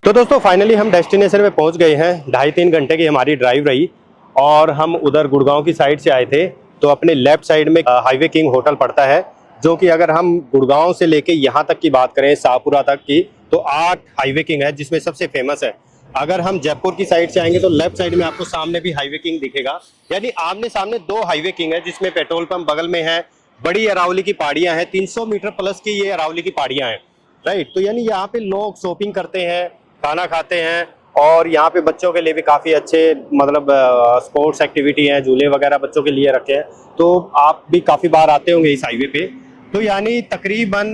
तो दोस्तों फाइनली हम डेस्टिनेशन पे पहुंच गए हैं। 2.5-3 घंटे की हमारी ड्राइव रही और हम उधर गुड़गांव की साइड से आए थे। तो अपने लेफ्ट साइड में हाईवे किंग होटल पड़ता है, जो कि अगर हम गुड़गांव से लेके यहाँ तक की बात करें शाहपुरा तक की, तो 8 हाईवे किंग है जिसमें सबसे फेमस है। अगर हम जयपुर की साइड से आएंगे तो लेफ्ट साइड में आपको सामने भी हाईवे किंग दिखेगा। यानी आमने सामने 2 हाईवे किंग है, जिसमें पेट्रोल पंप बगल में है। बड़ी अरावली की पहाड़ियां हैं, 300 मीटर प्लस की ये अरावली की पहाड़ियां हैं। राइट, तो यानी यहाँ पे लोग शॉपिंग करते हैं, खाना खाते हैं, और यहाँ पे बच्चों के लिए भी काफ़ी अच्छे मतलब स्पोर्ट्स एक्टिविटी हैं, झूले वगैरह बच्चों के लिए रखे हैं। तो आप भी काफ़ी बार आते होंगे इस हाईवे पे। तो यानी तकरीबन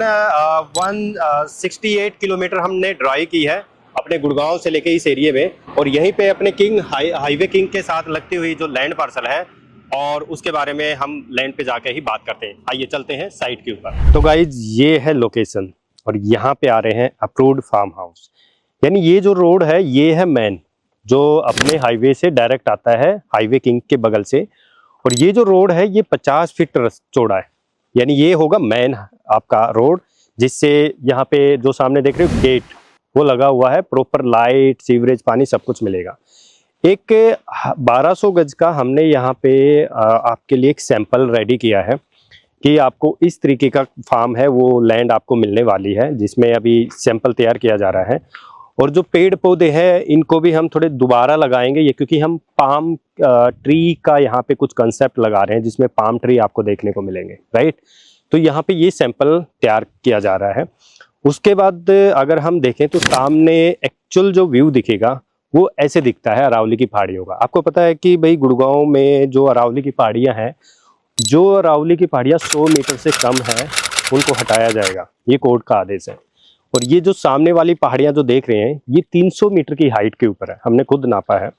168 किलोमीटर हमने ड्राइव की है अपने गुड़गांव से लेके इस एरिए में। और यहीं पे अपने हाईवे किंग के साथ लगती हुई जो लैंड पार्सल है, और उसके बारे में हम लैंड पे जाके ही बात करते हैं। आइए चलते हैं साइट के ऊपर। तो गाइज ये है लोकेशन, और यहाँ पे आ रहे हैं अप्रूव्ड फार्म हाउस। यानी ये जो रोड है ये है मेन, जो अपने हाईवे से डायरेक्ट आता है हाईवे किंग के बगल से। और ये जो रोड है ये 50 फीट चौड़ा है। यानी ये होगा मेन आपका रोड, जिससे यहाँ पे जो सामने देख रहे हो गेट वो लगा हुआ है, प्रॉपर लाइट सीवरेज पानी सब कुछ मिलेगा। एक 1200 गज का हमने यहाँ पे आपके लिए एक सैंपल रेडी किया है कि आपको इस तरीके का फार्म है वो लैंड आपको मिलने वाली है, जिसमें अभी सैंपल तैयार किया जा रहा है। और जो पेड़ पौधे हैं इनको भी हम थोड़े दोबारा लगाएंगे, ये क्योंकि हम पाम ट्री का यहाँ पे कुछ कंसेप्ट लगा रहे हैं, जिसमें पाम ट्री आपको देखने को मिलेंगे। राइट, तो यहाँ पे ये सैंपल तैयार किया जा रहा है। उसके बाद अगर हम देखें तो सामने एक्चुअल जो व्यू दिखेगा वो ऐसे दिखता है अरावली की पहाड़ियों का। आपको पता है कि भाई गुड़गांव में जो अरावली की पहाड़ियाँ हैं, जो अरावली की पहाड़ियाँ 100 मीटर से कम है उनको हटाया जाएगा, ये कोर्ट का आदेश है। और ये जो सामने वाली पहाड़ियाँ जो देख रहे हैं ये 300 मीटर की हाइट के ऊपर है, हमने खुद नापा है।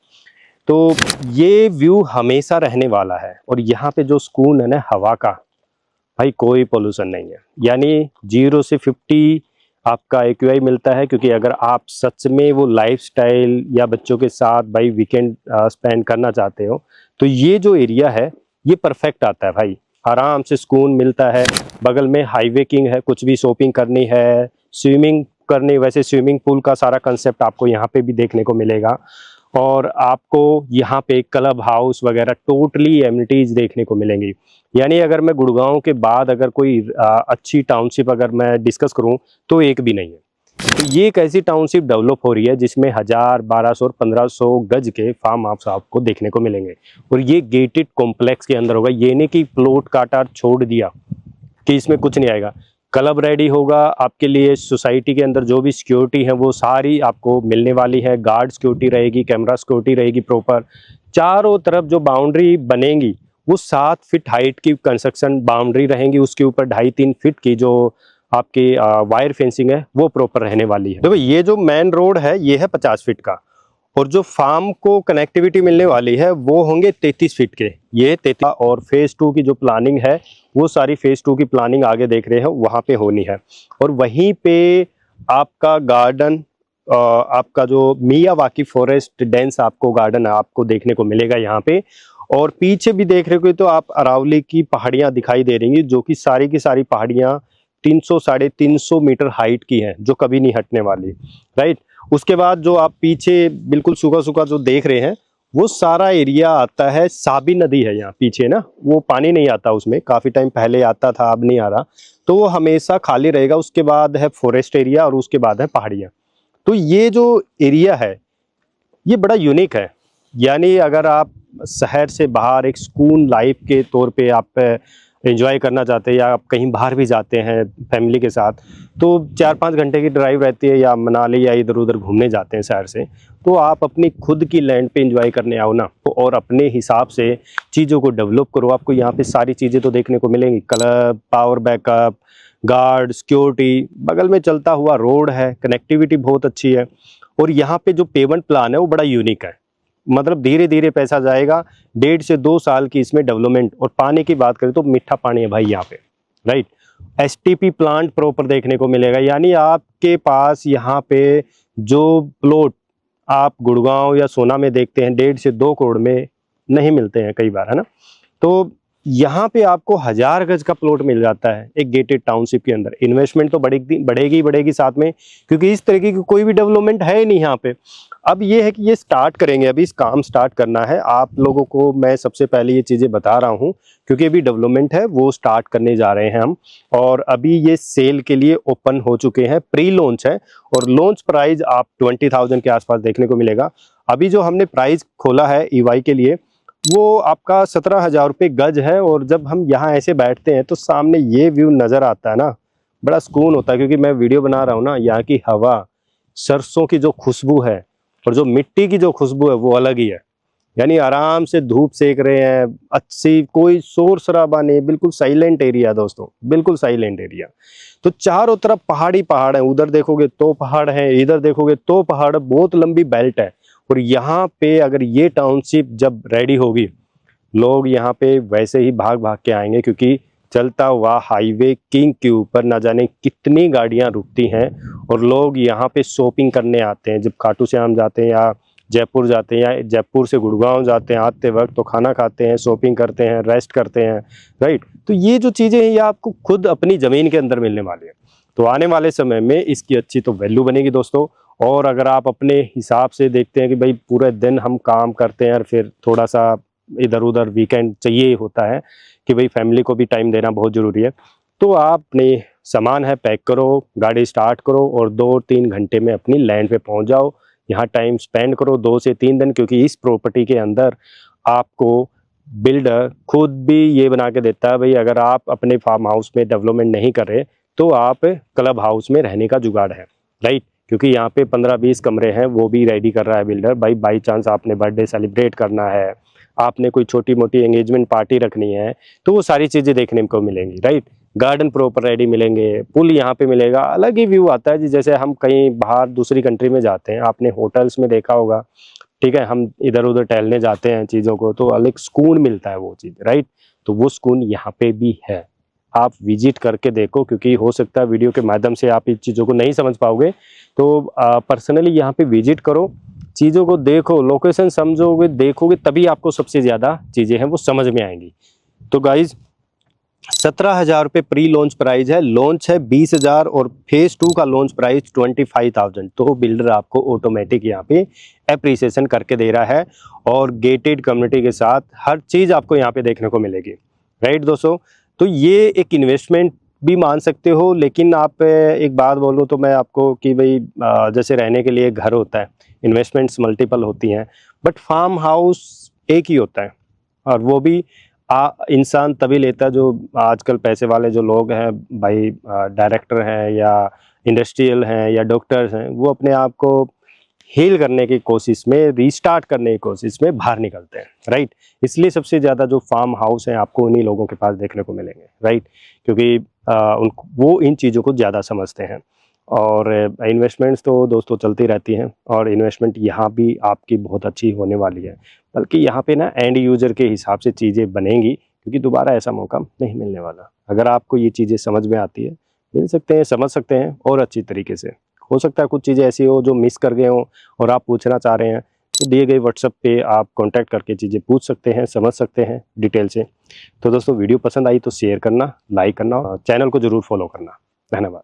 तो ये व्यू हमेशा रहने वाला है। और यहाँ पे जो सुकून है ना हवा का, भाई कोई पोल्यूशन नहीं है। यानी 0 से 50 आपका एक्यूआई मिलता है, क्योंकि अगर आप सच में वो लाइफस्टाइल या बच्चों के साथ भाई वीकेंड स्पेंड करना चाहते हो तो ये जो एरिया है ये परफेक्ट आता है भाई। आराम से सुकून मिलता है, बगल में हाईवे किंग है, कुछ भी शॉपिंग करनी है, स्विमिंग करनी, वैसे स्विमिंग पूल का सारा कंसेप्ट आपको यहाँ पे भी देखने को मिलेगा। और आपको यहाँ पे क्लब हाउस वगैरह टोटली एमिनिटीज देखने को मिलेंगी। यानी अगर मैं गुड़गांव के बाद अगर कोई अच्छी टाउनशिप अगर मैं डिस्कस करूँ तो एक भी नहीं है। तो ये एक ऐसी टाउनशिप डेवलप हो रही है जिसमें 1000, 1200 और 1500 गज के फार्म हाउस आपको देखने को मिलेंगे। और ये गेटेड कॉम्प्लेक्स के अंदर होगा, ये नहीं कि प्लॉट काटा छोड़ दिया कि इसमें कुछ नहीं आएगा। क्लब रेडी होगा आपके लिए, सोसाइटी के अंदर जो भी सिक्योरिटी है वो सारी आपको मिलने वाली है। गार्ड सिक्योरिटी रहेगी, कैमरा सिक्योरिटी रहेगी प्रॉपर। चारों तरफ जो बाउंड्री बनेगी वो 7 फीट हाइट की कंस्ट्रक्शन बाउंड्री रहेंगी, उसके ऊपर 2.5-3 फीट की जो आपकी वायर फेंसिंग है वो प्रॉपर रहने वाली है। देखो ये जो मेन रोड है ये है 50 फीट का, और जो फार्म को कनेक्टिविटी मिलने वाली है वो होंगे 33 फीट के। ये 33, और फेज 2 की जो प्लानिंग है वो सारी फेज 2 की प्लानिंग आगे देख रहे हैं वहाँ पे होनी है। और वहीं पे आपका गार्डन, आपका जो मियावाकी फॉरेस्ट डेंस आपको गार्डन आपको देखने को मिलेगा यहाँ पे। और पीछे भी देख रहे हो तो आप अरावली की पहाड़ियाँ दिखाई दे रही हैं, जो कि सारी की सारी पहाड़ियाँ 300-350 मीटर हाइट की हैं, जो कभी नहीं हटने वाली। राइट, उसके बाद जो आप पीछे बिल्कुल सूखा सूखा जो देख रहे हैं वो सारा एरिया आता है, साबी नदी है यहाँ पीछे ना, वो पानी नहीं आता उसमें, काफ़ी टाइम पहले आता था अब नहीं आ रहा, तो वो हमेशा खाली रहेगा। उसके बाद है फॉरेस्ट एरिया और उसके बाद है पहाड़ियाँ। तो ये जो एरिया है ये बड़ा यूनिक है। यानी अगर आप शहर से बाहर एक सुकून लाइफ के तौर पे आप एंजॉय करना चाहते हैं, या आप कहीं बाहर भी जाते हैं फैमिली के साथ, तो 4-5 घंटे की ड्राइव रहती है, या मनाली या इधर उधर घूमने जाते हैं शहर से, तो आप अपनी खुद की लैंड पे एंजॉय करने आओ ना, और अपने हिसाब से चीज़ों को डेवलप करो। आपको यहाँ पे सारी चीज़ें तो देखने को मिलेंगी, club, power backup, guard, security, बगल में चलता हुआ रोड है, कनेक्टिविटी बहुत अच्छी है। और यहाँ पे जो पेमेंट प्लान है वो बड़ा यूनिक है, मतलब धीरे धीरे पैसा जाएगा। 1.5 से 2 साल की इसमें डेवलपमेंट। और पानी की बात करें तो मीठा पानी है भाई यहाँ पे। राइट, एसटीपी प्लांट प्रॉपर देखने को मिलेगा। यानी आपके पास यहाँ पे जो प्लॉट आप गुड़गांव या सोना में देखते हैं 1.5 से 2 करोड़ में नहीं मिलते हैं कई बार, है ना। तो यहाँ पे आपको 1000 गज का प्लॉट मिल जाता है एक गेटेड टाउनशिप के अंदर। इन्वेस्टमेंट तो बढ़ेगी साथ में, क्योंकि इस तरीके की कोई भी डेवलपमेंट है ही नहीं यहाँ पे। अब ये है कि ये स्टार्ट करेंगे, अभी इस काम स्टार्ट करना है। आप लोगों को मैं सबसे पहले ये चीज़ें बता रहा हूँ क्योंकि अभी डेवलपमेंट है वो स्टार्ट करने जा रहे हैं हम, और अभी ये सेल के लिए ओपन हो चुके हैं, प्री लॉन्च है, और लॉन्च प्राइस आप 20,000 के आसपास देखने को मिलेगा। अभी जो हमने प्राइस खोला है EY के लिए वो आपका 17,000 रुपये गज है, और जब हम यहाँ ऐसे बैठते हैं तो सामने ये व्यू नज़र आता है ना, बड़ा सुकून होता है। क्योंकि मैं वीडियो बना रहा हूँ ना, यहाँ की हवा, सरसों की जो खुशबू है और जो मिट्टी की जो खुशबू है वो अलग ही है। यानी आराम से धूप सेक रहे हैं, अच्छी कोई शोर शराबा नहीं, बिल्कुल साइलेंट एरिया दोस्तों, बिल्कुल साइलेंट एरिया। तो चारों तरफ पहाड़ी पहाड़ हैं, उधर देखोगे तो पहाड़ हैं, इधर देखोगे तो पहाड़, बहुत लंबी बेल्ट है। और यहाँ पे अगर ये टाउनशिप जब रेडी होगी, लोग यहाँ पे वैसे ही भाग भाग के आएंगे, क्योंकि चलता हुआ हाईवे किंग के ऊपर ना जाने कितनी गाड़ियाँ रुकती हैं, और लोग यहाँ पे शॉपिंग करने आते हैं। जब खाटू श्याम जाते हैं या जयपुर जाते हैं या जयपुर से गुड़गांव जाते हैं, आते वक्त तो खाना खाते हैं, शॉपिंग करते हैं, रेस्ट करते हैं, राइट। तो ये जो चीज़ें हैं ये आपको खुद अपनी ज़मीन के अंदर मिलने वाली है। तो आने वाले समय में इसकी अच्छी तो वैल्यू बनेगी दोस्तों। और अगर आप अपने हिसाब से देखते हैं कि भाई पूरे दिन हम काम करते हैं और फिर थोड़ा सा इधर उधर वीकेंड चाहिए होता है कि भाई फैमिली को भी टाइम देना बहुत ज़रूरी है, तो आप अपने सामान है पैक करो, गाड़ी स्टार्ट करो और 2-3 घंटे में अपनी लैंड पे पहुंच जाओ। यहाँ टाइम स्पेंड करो 2 से 3 दिन, क्योंकि इस प्रॉपर्टी के अंदर आपको बिल्डर खुद भी ये बना के देता है, भाई अगर आप अपने फार्म हाउस में डेवलपमेंट नहीं कर रहे तो आप क्लब हाउस में रहने का जुगाड़ है, राइट। क्योंकि यहाँ पे 15-20 कमरे हैं वो भी रेडी कर रहा है बिल्डर। भाई बाई चांस आपने बर्थडे सेलिब्रेट करना है, आपने कोई छोटी मोटी एंगेजमेंट पार्टी रखनी है, तो वो सारी चीज़ें देखने को मिलेंगी, राइट। गार्डन प्रॉपर रेडी मिलेंगे, पुल यहाँ पे मिलेगा, अलग ही व्यू आता है जी। जैसे हम कहीं बाहर दूसरी कंट्री में जाते हैं, आपने होटल्स में देखा होगा, ठीक है, हम इधर उधर टहलने जाते हैं चीज़ों को, तो अलग सुकून मिलता है वो चीज़, राइट। तो वो सुकून यहाँ पे भी है, आप विजिट करके देखो। क्योंकि हो सकता है वीडियो के माध्यम से आप इन चीज़ों को नहीं समझ पाओगे, तो पर्सनली यहाँ पे विजिट करो, चीज़ों को देखो, लोकेशन समझोगे, देखोगे, तभी आपको सबसे ज़्यादा चीज़ें हैं वो समझ में आएंगी। तो गाइज 17,000 रुपये प्री लॉन्च प्राइस है, लॉन्च है 20,000 और फेज 2 का लॉन्च प्राइस 25,000। तो बिल्डर आपको ऑटोमेटिक यहाँ पे एप्रिसिएशन करके दे रहा है, और गेटेड कम्युनिटी के साथ हर चीज़ आपको यहाँ पे देखने को मिलेगी, राइट दोस्तों। तो ये एक इन्वेस्टमेंट भी मान सकते हो, लेकिन आप एक बात बोलूँ तो मैं आपको कि भाई जैसे रहने के लिए घर होता है, इन्वेस्टमेंट्स मल्टीपल होती हैं, बट फार्म हाउस एक ही होता है, और वो भी इंसान तभी लेता है जो आजकल पैसे वाले जो लोग हैं, भाई डायरेक्टर हैं या इंडस्ट्रियल हैं या डॉक्टर्स हैं, वो अपने आप को हील करने की कोशिश में, रीस्टार्ट करने की कोशिश में बाहर निकलते हैं, राइट। इसलिए सबसे ज़्यादा जो फार्म हाउस हैं आपको उन्हीं लोगों के पास देखने को मिलेंगे, राइट। क्योंकि वो इन चीज़ों को ज़्यादा समझते हैं। और इन्वेस्टमेंट्स तो दोस्तों चलती रहती हैं, और इन्वेस्टमेंट यहाँ भी आपकी बहुत अच्छी होने वाली है। बल्कि यहाँ पे ना एंड यूज़र के हिसाब से चीज़ें बनेंगी, क्योंकि दोबारा ऐसा मौका नहीं मिलने वाला। अगर आपको ये चीज़ें समझ में आती है, मिल सकते हैं, समझ सकते हैं और अच्छी तरीके से। हो सकता है कुछ चीज़ें ऐसी हो जो मिस कर गए हों और आप पूछना चाह रहे हैं, तो दिए गए व्हाट्सएप पे आप कांटेक्ट करके चीज़ें पूछ सकते हैं, समझ सकते हैं डिटेल से। तो दोस्तों वीडियो पसंद आई तो शेयर करना, लाइक करना और चैनल को ज़रूर फॉलो करना। धन्यवाद।